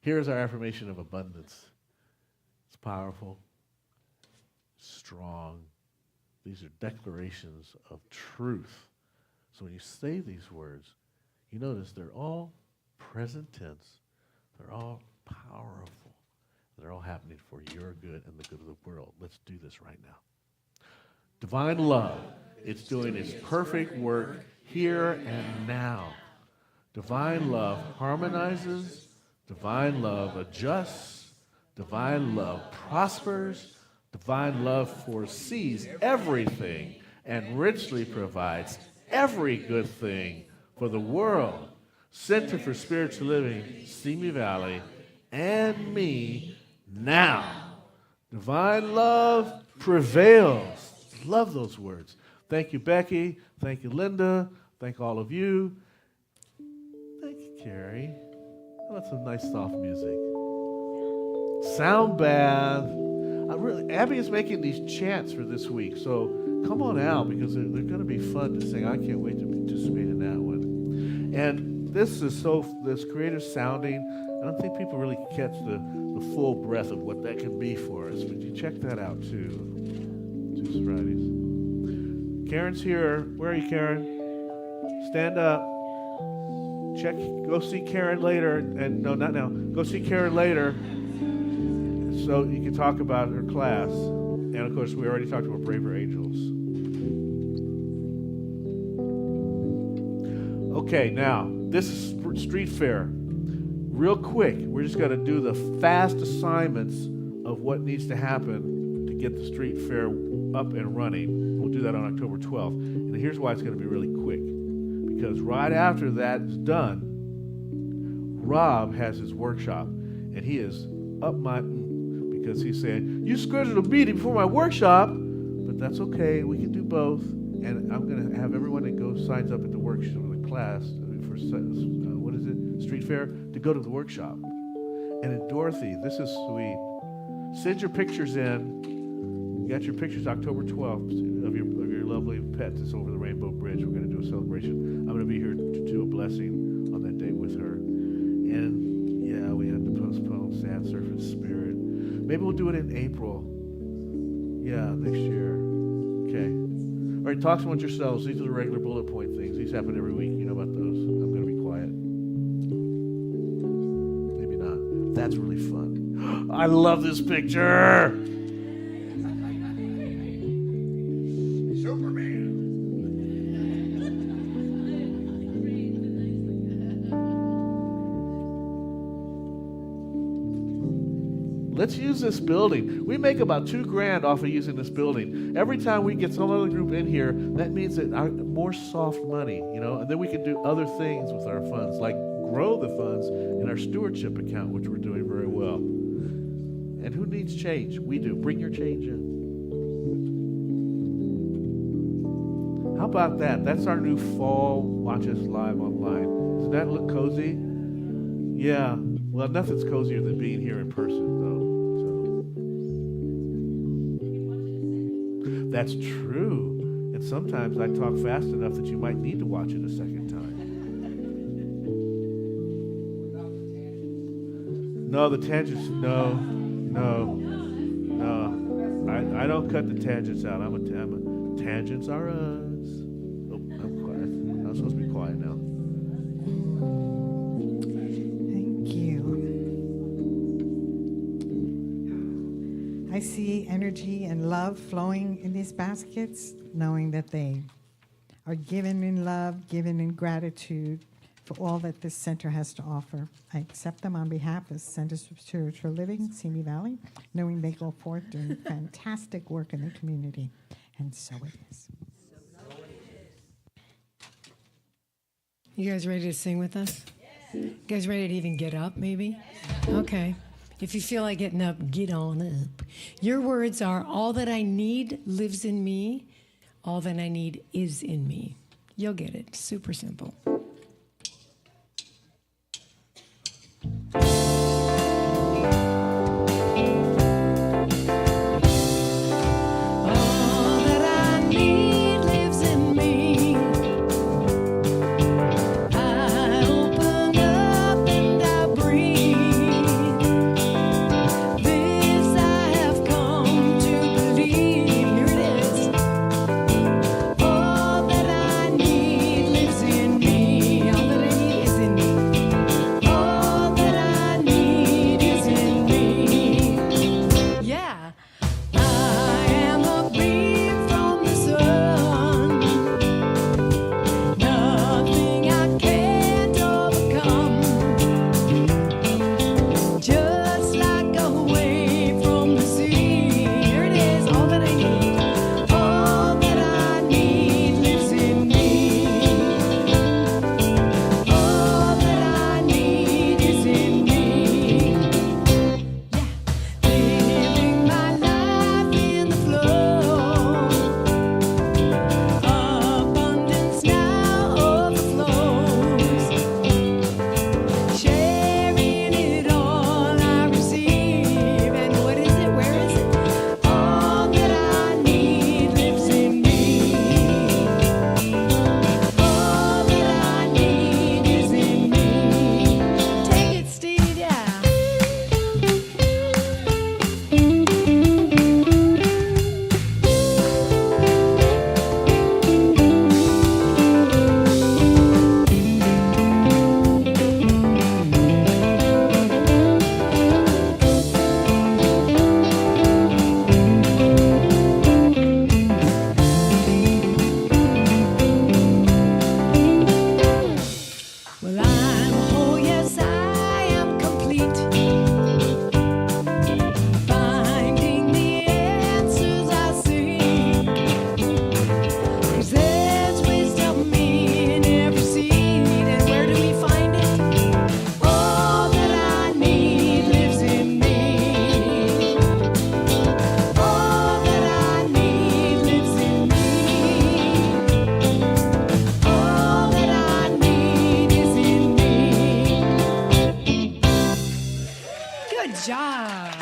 Here's our affirmation of abundance. It's powerful, strong. These are declarations of truth. So when you say these words, you notice they're all present tense. They're all powerful. They're all happening for your good and the good of the world. Let's do this right now. Divine love, it's doing its perfect work here and now. Divine love harmonizes. Divine love adjusts. Divine love prospers. Divine love foresees everything and richly provides every good thing for the world. Center for Spiritual Living, Simi Valley, and me now. Divine love prevails. Love those words. Thank you, Becky. Thank you, Linda. Thank all of you. Thank you, Karie. I want some nice soft music. Sound bath. Abby is making these chants for this week, so come on out because they're going to be fun to sing. I can't wait to participate in that one. And this creative sounding. I don't think people really catch the full breadth of what that can be for us, but you check that out too. Tuesdays, Fridays. Karen's here. Where are you, Karen? Stand up. Go see Karen later. And no, not now. Go see Karen later so you can talk about her class. And of course, we already talked about Braver Angels. Okay, now, this is street fair. Real quick, we're just going to do the fast assignments of what needs to happen to get the street fair up and running. We'll do that on October 12th. And here's why it's going to be really quick. Because right after that is done, Rob has his workshop. And he is up my because he's saying, you scheduled a meeting before my workshop. But that's okay. We can do both. And I'm going to have everyone that signs up at the workshop, the class, for street fair, to go to the workshop. And then Dorothy, this is sweet. Send your pictures in. You got your pictures October 12th of your lovely pet that's over the Rainbow Bridge. We're going to do a celebration. I'm going to be here to do a blessing on that day with her. And yeah, we had to postpone Sad Surface Spirit. Maybe we'll do it in April. Yeah, next year. Okay. All right, talk amongst yourselves. These are the regular bullet point things. These happen every week. You know about those. I'm going to be quiet. Maybe not. That's really fun. I love this picture. Superman. Let's use this building. We make about $2,000 off of using this building. Every time we get some other group in here, that means that more soft money, and then we can do other things with our funds, like grow the funds in our stewardship account, which we're doing very well. And who needs change? We do. Bring your change in. How about that? That's our new fall Watch Us Live online. Does that look cozy? Yeah. Well, nothing's cozier than being here in person, though. So. That's true. And sometimes I talk fast enough that you might need to watch it a second time. No, the tangents, no. I don't cut the tangents out. I'm a tangents are us. Oh, I'm quiet. I'm supposed to be quiet now. I see energy and love flowing in these baskets, knowing that they are given in love, given in gratitude for all that this center has to offer. I accept them on behalf of Centers for Spiritual Living, Simi Valley, knowing they go forth doing fantastic work in the community. And so it is. You guys ready to sing with us? You guys ready to even get up, maybe? Okay. If you feel like getting up, get on up. Your words are, all that I need lives in me. All that I need is in me. You'll get it. Super simple. All that I need lives in me. I open up and I breathe. This I have come to believe. Here it is. All that I need lives in me. All that I need is in me. All that I need is in me. Yeah. I am a beam from the sun. Nothing I can't overcome. Just like a wave from the sea. Here it is. All that I need. All that I need lives in me. All that I need is in me. Yeah. Living my life in the flow. Abundance now overflows. Sharing it all I receive. And what is it? Where is it? All that I need lives in me. All that I need is in me. Take it, Steve. Yeah. Well, I'm whole, yes, I am complete. Finding the answers I seek. 'Cause there's wisdom in every seed. And where do we find it? All that I need lives in me. All that I need lives in me. All that I need is in me. Good job.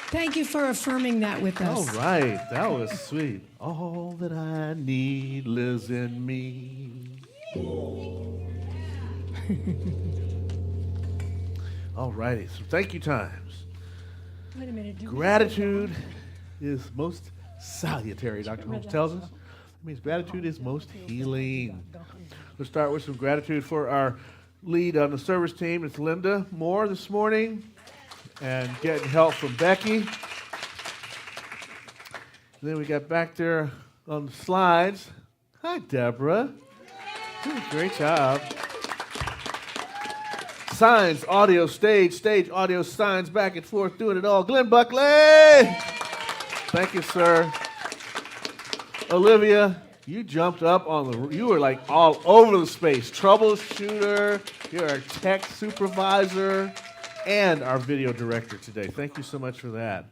Thank you for affirming that with All us. right, that was sweet. All that I need lives in me. All righty, so thank you times. Wait a minute. Gratitude is most salutary, Dr. Holmes tells us. That means gratitude is most healing. Let's start with some gratitude for our lead on the service team. It's Linda Moore this morning, and getting help from Becky. And then we got back there on the slides. Hi, Deborah. Doing a great job. Signs, audio, stage, audio, signs, back and forth, doing it all. Glenn Buckley! Thank you, sir. Olivia, you jumped up on the, you were like all over the space. Troubleshooter, you're our tech supervisor, and our video director today. Thank you so much for that.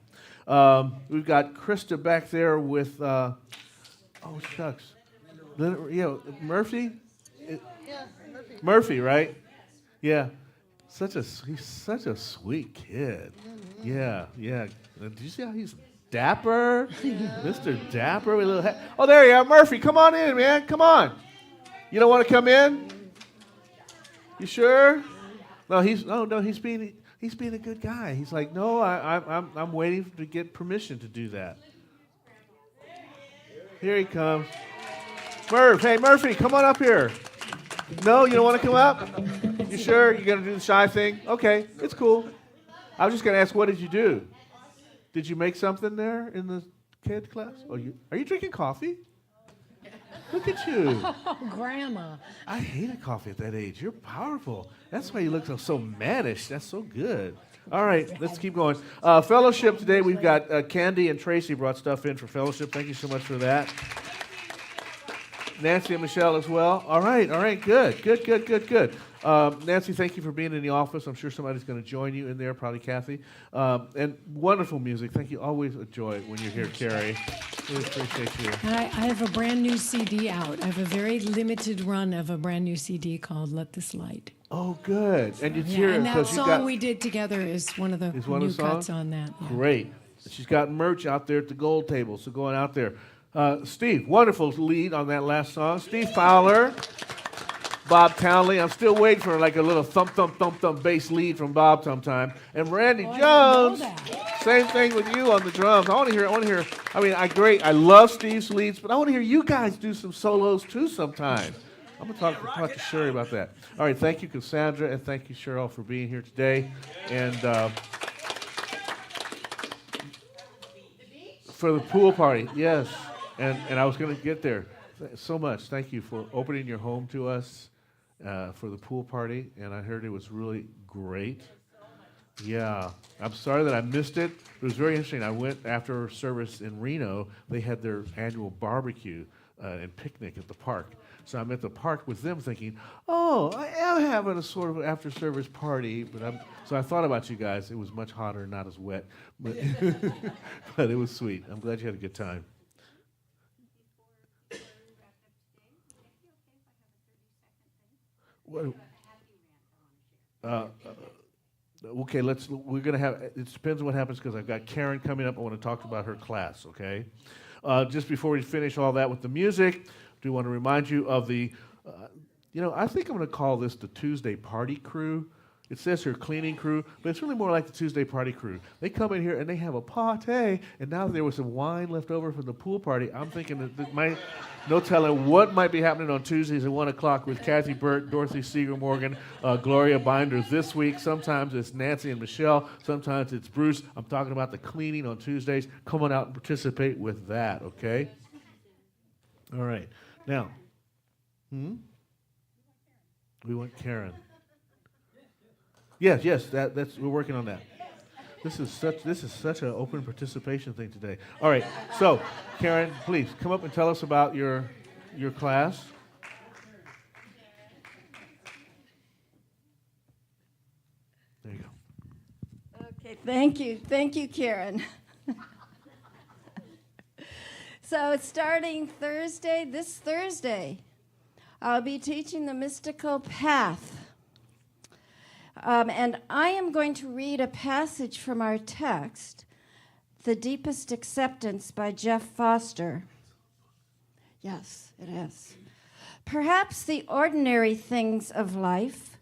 We've got Krista back there with, oh shucks. Murphy? Murphy, right? Yeah. He's such a sweet kid. Yeah. Did you see how he's dapper? Mr. Dapper with a little hat. Oh, there you are. Murphy, come on in, man. Come on. You don't want to come in? You sure? No, he's being a good guy. He's like, no, I'm waiting to get permission to do that. Here he comes. Hey, Murphy, come on up here. No, you don't want to come up? You sure? You're going to do the shy thing? Okay, it's cool. I was just going to ask, what did you do? Did you make something there in the kid class? Are you drinking coffee? Look at you. Oh, Grandma. I hated coffee at that age. You're powerful. That's why you look so mannish. That's so good. All right, let's keep going. Fellowship today, we've got Candy and Tracy brought stuff in for fellowship. Thank you so much for that. Nancy and Michelle as well. All right, good. Nancy, thank you for being in the office. I'm sure somebody's going to join you in there, probably Kathy. And wonderful music. Thank you. Always a joy when you're here, Karie. Really appreciate you. And I have a brand new CD out. I have a very limited run of a brand new CD called "Let This Light." Oh, good. And you hear it and that because you song got we did together is one of the one of new the cuts songs? on that. Yeah. great. She's got merch out there at the gold table, so going out there. Steve, wonderful lead on that last song. Steve Fowler, Bob Townley. I'm still waiting for like a little thump, thump, thump, thump bass lead from Bob sometime. And Randy Oh, I Jones, didn't know that. same thing with you on the drums. I want to hear. I mean, I love Steve's leads, but I want to hear you guys do some solos too sometime. I'm going to talk to Sherry about that. All right, thank you, Cassandra, and thank you, Cheryl, for being here today. And for the pool party, yes. And I was going to get there. So much. Thank you for opening your home to us for the pool party. And I heard it was really great. Yeah. I'm sorry that I missed it. It was very interesting. I went after service in Reno. They had their annual barbecue and picnic at the park. So I'm at the park with them thinking, oh, I am having a sort of after-service party. So I thought about you guys. It was much hotter and not as wet. But, but it was sweet. I'm glad you had a good time. What? Okay, we're going to have, it depends on what happens because I've got Karen coming up. I want to talk about her class, okay? Just before we finish all that with the music, I do want to remind you of the, I think I'm going to call this the Tuesday Party Crew. It says here cleaning crew, but it's really more like the Tuesday Party Crew. They come in here and they have a party, and now there was some wine left over from the pool party. I'm thinking that no telling what might be happening on Tuesdays at 1 o'clock with Kathy Burt, Dorothy Seeger Morgan, Gloria Binder this week. Sometimes it's Nancy and Michelle. Sometimes it's Bruce. I'm talking about the cleaning on Tuesdays. Come on out and participate with that, okay? All right. Now, we want Karen. Yes, that's we're working on that. This is such an open participation thing today. All right, so Karen, please come up and tell us about your class. There you go. Okay, thank you, Karen. So starting this Thursday, I'll be teaching the mystical path. And I am going to read a passage from our text, The Deepest Acceptance by Jeff Foster. Yes, it is. Perhaps the ordinary things of life,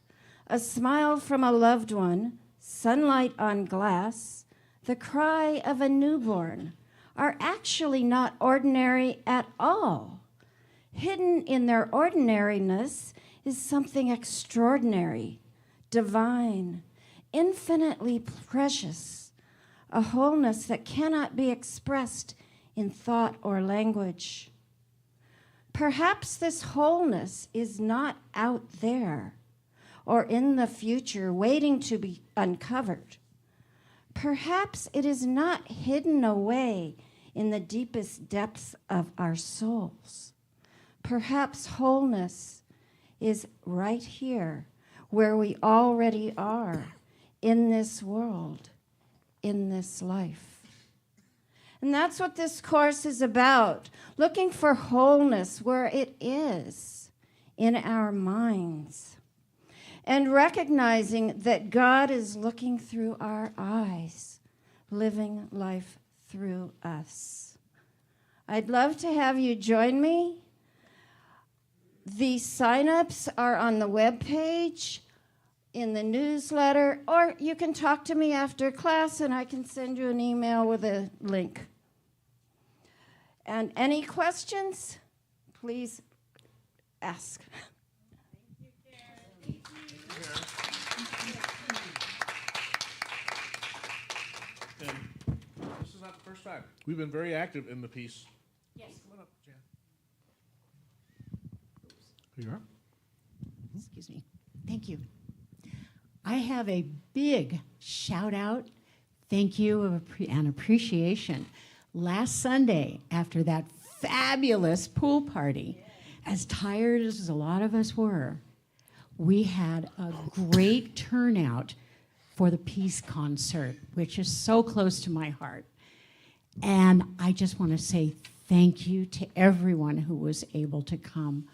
a smile from a loved one, sunlight on glass, the cry of a newborn, are actually not ordinary at all. Hidden in their ordinariness is something extraordinary, divine, infinitely precious, a wholeness that cannot be expressed in thought or language. Perhaps this wholeness is not out there or in the future waiting to be uncovered. Perhaps it is not hidden away in the deepest depths of our souls. Perhaps wholeness is right here where we already are in this world, in this life. And that's what this course is about, looking for wholeness where it is in our minds, and recognizing that God is looking through our eyes, living life through us. I'd love to have you join me. The sign-ups are on the webpage, in the newsletter, or you can talk to me after class and I can send you an email with a link. And any questions, please ask. And this is not the first time. We've been very active in the piece. Yes. Come on up, Jan. Here you are. Excuse me. Thank you. I have a big shout out, thank you, and appreciation. Last Sunday, after that fabulous pool party, as tired as a lot of us were, we had a great turnout for the peace concert, which is so close to my heart. And I just want to say thank you to everyone who was able to come.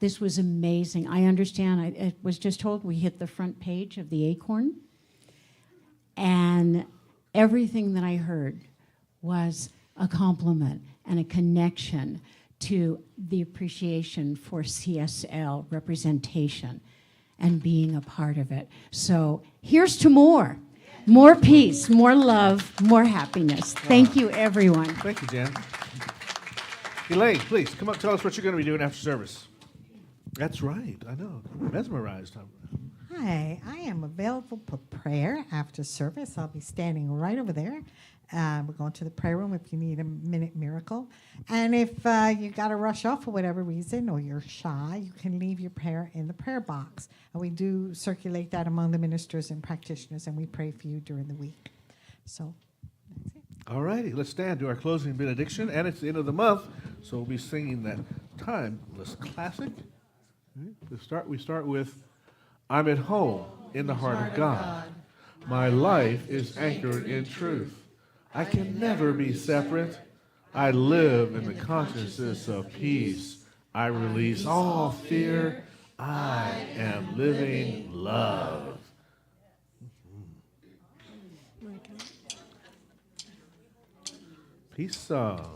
This was amazing. I understand, I was just told we hit the front page of the Acorn. And everything that I heard was a compliment and a connection to the appreciation for CSL representation and being a part of it. So here's to more. More peace, more love, more happiness. Thank you, everyone. Thank you, Jan. Elaine, please, come up, tell us what you're going to be doing after service. That's right, I know. Mesmerized. Hi, I am available for prayer after service. I'll be standing right over there. We're going to the prayer room if you need a minute miracle. And if you got to rush off for whatever reason or you're shy, you can leave your prayer in the prayer box. And we do circulate that among the ministers and practitioners, and we pray for you during the week. So that's it. All righty, let's stand, do our closing benediction, and it's the end of the month, so we'll be singing that timeless classic. We start with, I'm at home in the heart of God. My life is anchored in truth. I can never be separate. I live in the consciousness of peace. I release all fear. I am living love. Peace song.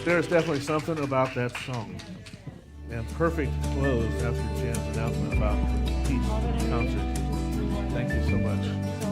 There's definitely something about that song. And perfect close after Jan's announcement about the peace concert. Thank you so much.